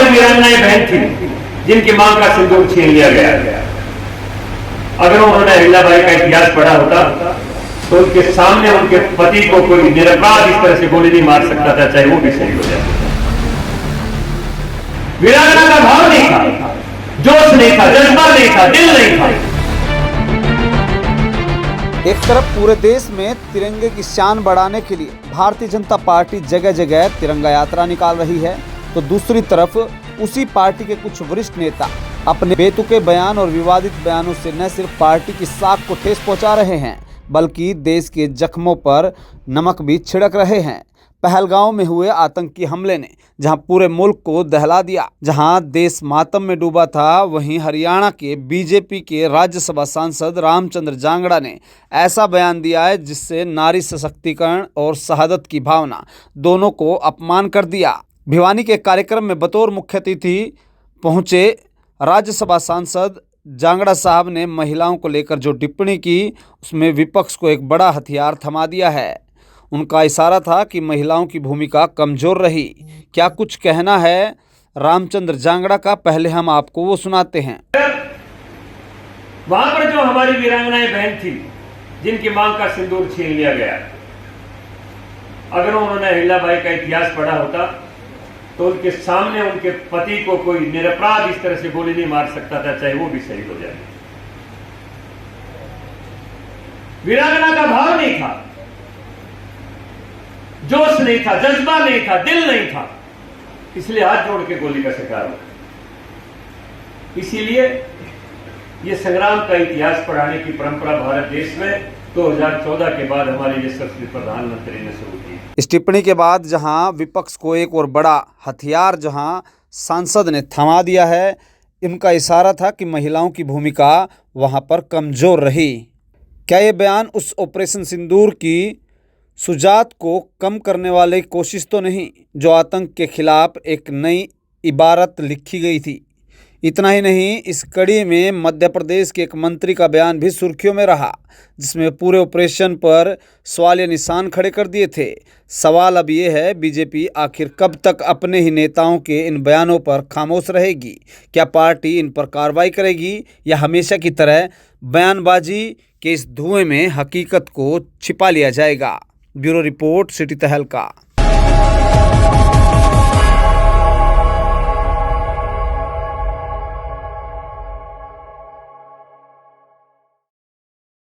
हमारी वीरांगनाएं बहन थी जिनकी मां का सिंदूर छीन लिया गया, अगर उन्होंने अहिल्याबाई का इतिहास पढ़ा होता तो उनके सामने उनके पति को कोई निरपराध इस तरह से गोली नहीं मार सकता था, चाहे वो भी शहीद हो जाए। वीरांगना का भाव नहीं था, जोश नहीं था, जज्बा नहीं था, दिल नहीं था। एक तरफ पूरे देश में तिरंगे की शान बढ़ाने के लिए भारतीय जनता पार्टी जगह जगह तिरंगा यात्रा निकाल रही है, तो दूसरी तरफ उसी पार्टी के कुछ वरिष्ठ नेता अपने बेतुके बयान और विवादित बयानों से न सिर्फ पार्टी की साख को ठेस पहुंचा रहे हैं, बल्कि देश के जख्मों पर नमक भी छिड़क रहे हैं। पहलगांव में हुए आतंकी हमले ने जहां पूरे मुल्क को दहला दिया, जहां देश मातम में डूबा था, वहीं हरियाणा के बीजेपी के राज्यसभा सांसद रामचंद्र जांगड़ा ने ऐसा बयान दिया है जिससे नारी सशक्तिकरण और शहादत की भावना दोनों को अपमान कर दिया। भिवानी के कार्यक्रम में बतौर मुख्य अतिथि पहुंचे राज्यसभा सांसद जांगड़ा साहब ने महिलाओं को लेकर जो टिप्पणी की उसमें विपक्ष को एक बड़ा हथियार थमा दिया है। उनका इशारा था कि महिलाओं की भूमिका कमजोर रही। क्या कुछ कहना है रामचंद्र जांगड़ा का, पहले हम आपको वो सुनाते हैं। वहां पर जो हमारी वीरांगनाएं बहन थी जिनकी मां का सिंदूर छीन लिया गया, अगर उन्होंने अहिल्याबाई का इतिहास पढ़ा होता तो उनके सामने उनके पति को कोई निरपराध इस तरह से गोली नहीं मार सकता था, चाहे वो भी शहीद हो जाए। वीरांगना का भाव नहीं था, जोश नहीं था, जज्बा नहीं था, दिल नहीं था, इसलिए हाथ जोड़ के गोली का शिकार हो। इसीलिए ये संग्राम का इतिहास पढ़ाने की परंपरा भारत देश में 2014 के बाद हमारे यशस्वी प्रधानमंत्री ने शुरू की। इस टिप्पणी के बाद जहां विपक्ष को एक और बड़ा हथियार जहां सांसद ने थमा दिया है, इनका इशारा था कि महिलाओं की भूमिका वहां पर कमजोर रही। क्या ये बयान उस ऑपरेशन सिंदूर की शुजात को कम करने वाली कोशिश तो नहीं, जो आतंक के खिलाफ एक नई इबारत लिखी गई थी? इतना ही नहीं, इस कड़ी में मध्य प्रदेश के एक मंत्री का बयान भी सुर्खियों में रहा, जिसमें पूरे ऑपरेशन पर सवालिया निशान खड़े कर दिए थे। सवाल अब ये है, बीजेपी आखिर कब तक अपने ही नेताओं के इन बयानों पर खामोश रहेगी? क्या पार्टी इन पर कार्रवाई करेगी या हमेशा की तरह बयानबाजी के इस धुएं में हकीकत को छिपा लिया जाएगा? ब्यूरो रिपोर्ट, सिटी तहलका।